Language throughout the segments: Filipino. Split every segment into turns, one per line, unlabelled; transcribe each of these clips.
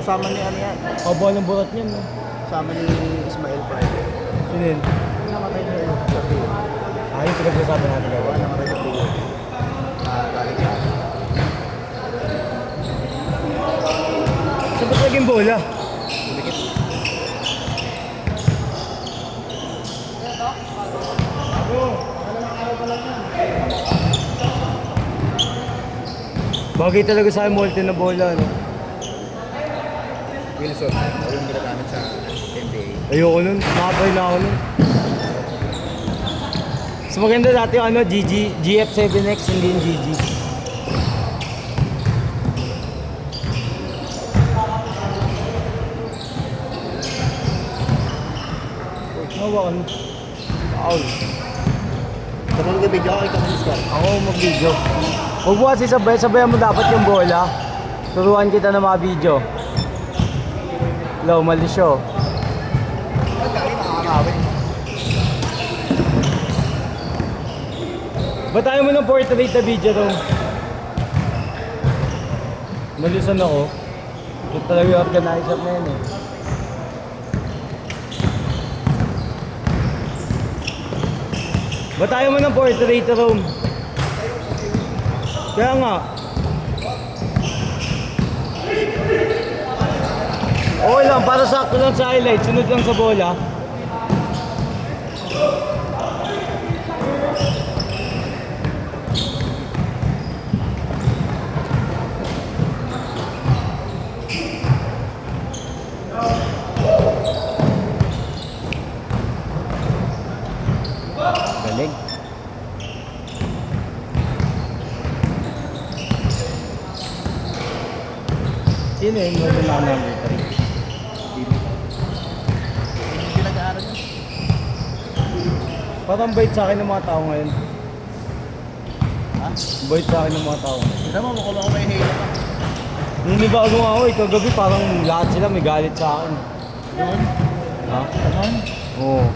kasama ni ano yan.
Kaba ng burat niyan, no?
Kasama ni Ismael Pride.
Sino yun?
Namatay na yun sa field.
Yung pinag-usapan natin
Diba?
gawin.
Namatay sa field. Galing sa atin.
Saan ba't naging bola?
Dumikit.
Bagay talaga sa akin multi na bola, no?
Wilson. O yung ginagamit sa NBA.
Ayoko nun. Nakatry na ako nun. Mas maganda dati yung ano, GF7X, hindi yung GG. Nawakan. Foul.
Kapag nag-video ako, ikaw mag-score.
Ako mag-video. Huwag mo kasi sabayan mo dapat yung bola. Turuan kita ng mga video. Hello, mali siya.
Galing nakakawin.
Ba't tayo mo ng portrait na video doon? Malisan ako. Ito talaga yung organizer na yun eh. Ba't tayo mo ng portrait na room? Kaya nga. Okay lang, para sakto lang sa highlight. Sunod lang sa bola. Galing. Sino yung mga number 3?
Yung pinag-aaral niya.
Parang bait sa akin ng mga tao ngayon.
Ha?
Bait sa akin ng mga tao ngayon.
Hindi mo, makulo ko may halo ka.
Ninibago nga ako, kagabi parang lahat sila may galit sa akin.
Yun.
Ha?
Ganon.
Oo.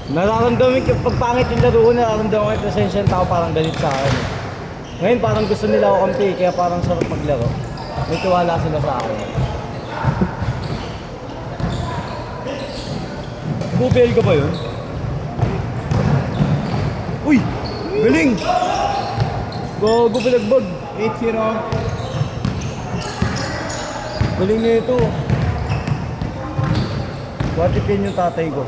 Nararamdaman ko, pag pangit yung laro ko, nararamdaman ko yung presensya ng tao parang galit sa akin. Ngayon parang gusto nila ako kampi, kaya parang sarap maglaro. May tiwala sila sa akin. Bubel ka ba yun? Uy! Galing! Gago balagbag!
8-0.
Galing na ito. Watipin yung tatay ko.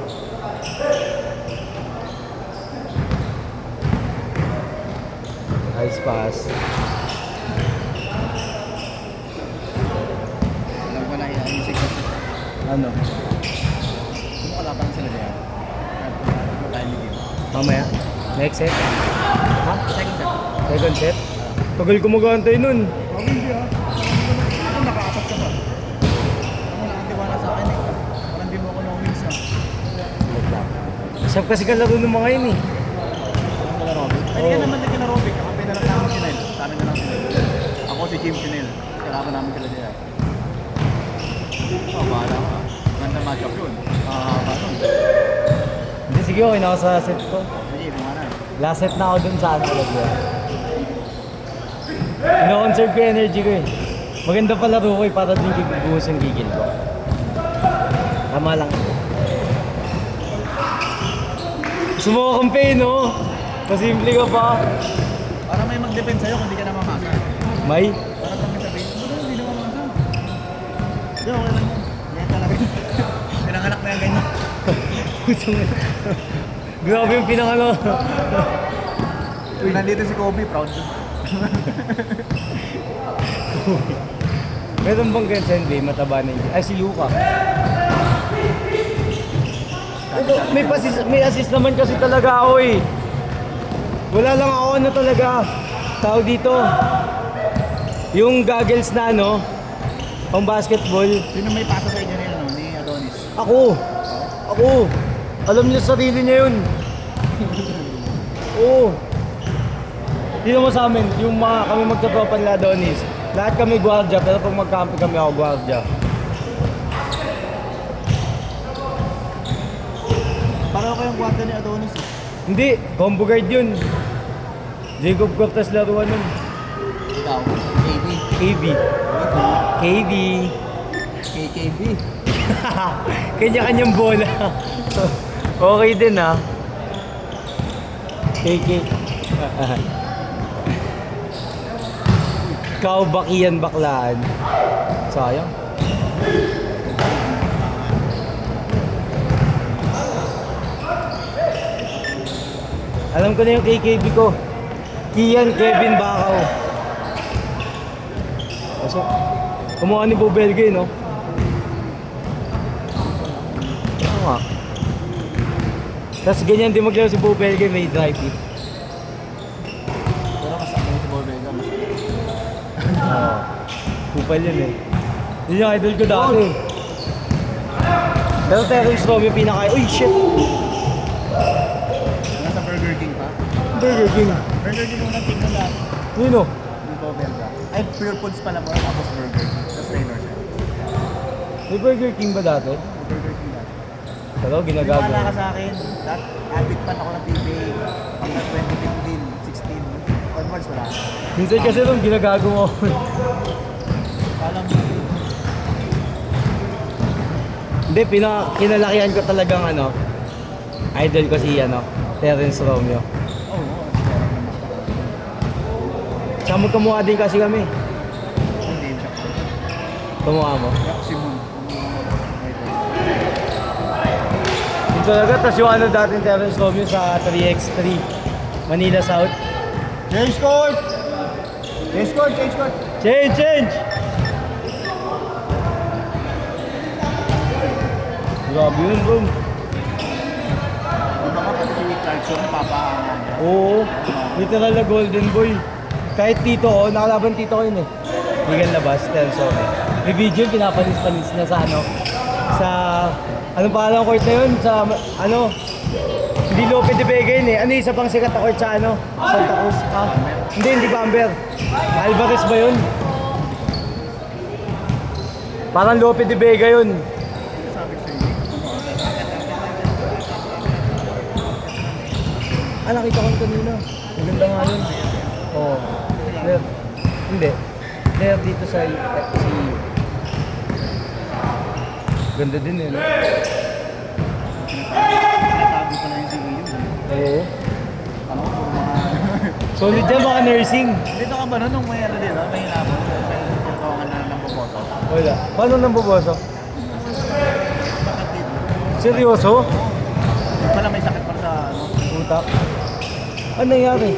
Nice pass.
Alam ko na yan, yung secret.
Ano?
Kung kalaban sila dyan. Tayo ni game.
Mamaya? Next set? Ha?
Second set.
Second set? Tagal ko mag-aantay nun.
Ako hindi ah. Ako nakaapat ka ba? Ako nakatiwala sa akin eh. Parang di mo ako na-wins ah.
Siyap kasi kalaro ng mga yun eh.
Pwede ka naman naging aerobic. Kapay na lang namin si Nel. Sa amin na lang si Nel. Ako si Jim si Nel. Kailangan namin sila dyan. Oh, bahala ka. Ganda matchup yun. Paano?
Hindi, sige okay na ako sa set ko.
Sige, kumana.
Last set na ako dun sa ano ulit yun. Ino-conserve ko yung energy ko eh. Maganda pa laro ko eh, para din buhos yung gigil ko. Tama lang ito. Gusto mo kakampi, no? Pasimple ka pa.
Para may mag-depend sa'yo kung hindi ka na mamasa.
May?
Para pag may sabihin, hindi na mamasa. Hindi, okay lang yun. Ganyan talaga. Pinanganak na yan ganyan.
Grabe yung pinakano.
Uy, nandito si Kobe, proud yun.
Meron bang ganyan sa NBA, mataba na yun? Ay, si Luka. Ito, may assist naman kasi talaga ako eh. Wala lang ako ano talaga. Tao dito. Yung goggles na ano, pang basketball.
Sino may pasa sa inyo nila, no? Ni Adonis?
Ako. Ako. Alam niya sarili niya yun. Oo. Hindi naman sa amin, yung mga kami magkatropa nila Adonis. Lahat kami guardia, pero pag magkampi kami ako guardia.
Pareho kayong guarda ni Adonis eh.
Hindi, combo guard yun. Jacob Cortez laruan nun.
Ikaw, KB.
KB. KB.
KK. KKB.
Kanya-kanyang bola. Okay din ha. KK. Kaubakian baklaan. Sayang. Alam ko na yung KKB ko. Kian Kevin Bacau. Pasok. Kumuha ni Bobelgay, no? Oo nga. Tapos ganyan din maglaro si Bobelgay, may drive it.
Pero masakit si Bobega.
Oo. Kupal yun eh. Yun yung idol ko dati. Pero Terence Romy yung pinaka... Uy, shit!
Nasa Burger King pa.
Burger King.
Burger King muna tingnan lahat.
Yun o.
Yung Bobega. Ay, Pure Foods pala po. Tapos Burger King. Tapos Taylor siya.
May Burger King ba dati?
Burger King lang.
Pero
Wala
ginagago.
ka sa akin. Habit pa ako ng PBA. Hanggang 2015, 16. Onwards wala.
Minsan kasi nung ginagago mo.
Alam mo.
Hindi, kinalakihan ko talagang ano, idol ko si ano, Terence Romeo.
Oo.
Tsaka magkamukha din kasi kami.
Hindi siya.
Kamukha mo.
Simon.
Yun talaga, tas yung ano dating Terence Romeo sa 3x3, Manila South.
Change court! Change court! Change court!
Change, change! Grabe yun, bro.
Baka pati si Clarkson, papaangan.
Oo, literal na golden boy. Kahit tito ko, nakalaban tito ko yun eh. Ligan labas, Terence Romeo. May video, pinapalis-palis niya sa ano, sa, anong pangalang court na yun? Sa, ano, hindi Lope de Vega yun eh. Ano yung isa pang sikat na court sa ano? Santa Cruz? Ah, hindi Bamber. Alvarez ba yun? Parang Lope de Vega yun.
Sabi ko sa'yo.
Ah, nakita ko kanina. Maganda nga yun. Oo. Player. Hindi. Player dito sa si... Ganda din eh, no?
Natabi pa na yung CEO yun.
Oo.
Ano ko, puro mga...
Solid yan, baka nursing.
Dito ka ba nun nung may ano dito? May hinabot. May tawagan na ng boboto.
Wala. Paano nang buboso?
Bakit dito?
Seryoso?
Wala may sakit para sa ano.
Utak. Ano nangyari?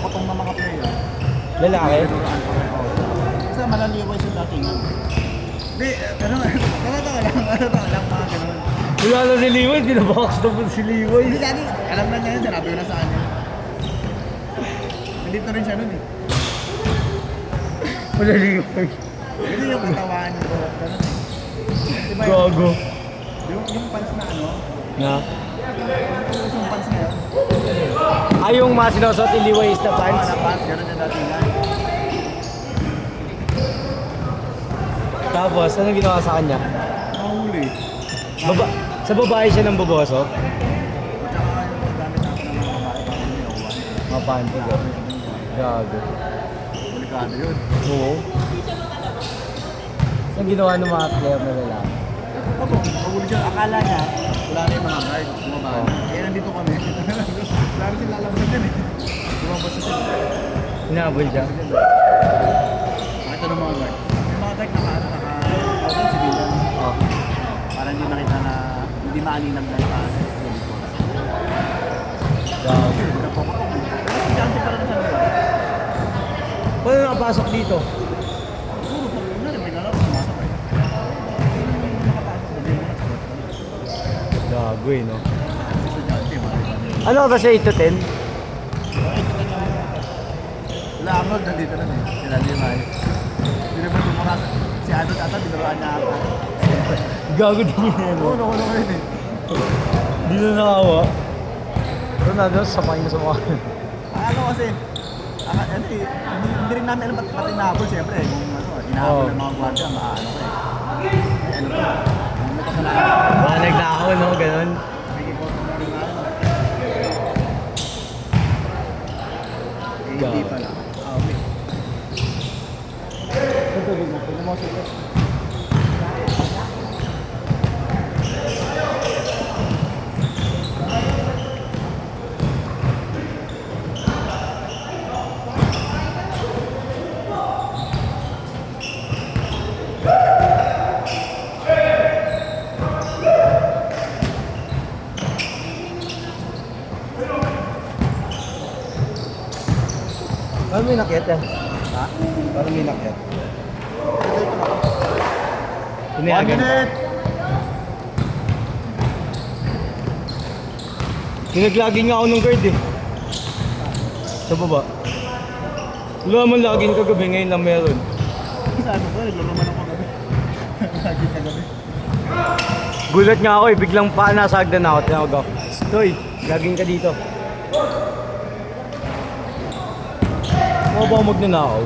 Potong na mga player.
Lalaki?
Pinuraan pa rin. Kasi malaliway sa datingan. Hindi, ano, nakatawa lang mga ganun.
Wala na si Liway, binabox na po si Liway.
Hindi dati, alam na niya yun, sinabi ko na sa kanya. Nandito rin siya nun eh.
Wala Liway.
Hindi yung katawan ko, ganun eh. Diba
Gago.
yung pants na ano,
Na?
yung pants na yun,
Ay, yung mga sinusot ni Liway is na pants.
na pants, ganun yung datingan.
Tapos, ano ginawa sa kanya?
Mahuli.
Sa babae siya ng boboso?
At saka yung gamit natin ng mga babae, parang may owan.
Mapanti ko. Gago.
Delikado yun.
Oo. Ang ginawa ng mga player na lalaki?
Opo, mahuli siya. Akala niya, wala na yung mga guard, bumaba na. Kaya nandito kami. Wala na sila lalabasan din eh. Lumabas na sila.
Hinabol siya?
Nakita ng mga guard. Yung mga guard naka civilian.
Oo.
Para hindi nakita na, hindi maaninag na pa.
Gago.
Pero estudyante pa rin sa lugar.
Paano nakapasok dito?
Puro pa rin na rin, may lalaro, pumasok eh. Nakapasok, hindi mo nasagot.
Gago eh, no?
Estudyante, mga
Ano ba siya 8 to 10?
wala Arnold, nandito lang eh. Sila Limay. Hindi naman tumakas. Si Arnold ata, tinuruan niya ako.
Gago din yun eh, no?
Oo, nakulo ko yun eh.
Hindi na nakawa. Pero nandun, samahin mo sa mga...
Ano kasi, ano eh, hindi rin namin alam pati inahabol siyempre eh. Kung ano, inahabol ng mga gwardiya, maano ko eh. Ano ko, may kasalanan.
Baka nagnakaw, no? Ganon.
May ipot mo rin na ano. Hindi pala. Ah, okay. sige.
Paano may nakyat yan?
Ha?
Paano may nakyat?
One
Pinayagan.
minute!
Pinaglaging nga ako ng guard eh. Sa baba. Wala man laging kagabi, ngayon lang meron.
Sabi ko, naglaro man ako gabi. Lagi kagabi.
Gulat nga ako eh, biglang pa nasagdan ako. Tinawag ako, Stoy, laging ka dito. Mga ba magnanakaw?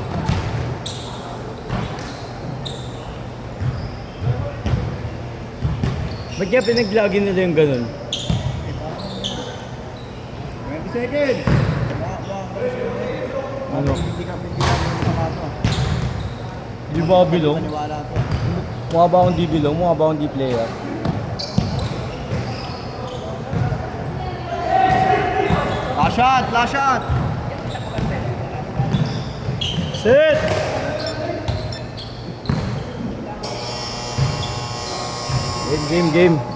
Ba't kaya pinaglagi nila yung ganun?
20 seconds!
Ano?
Hindi kami makato.
Di ba ako bilong?
Paniwala to.
Mukha ba akong di bilong? Mukha ba akong di player?
Last shot! Last shot!
Sit! Game, game, game.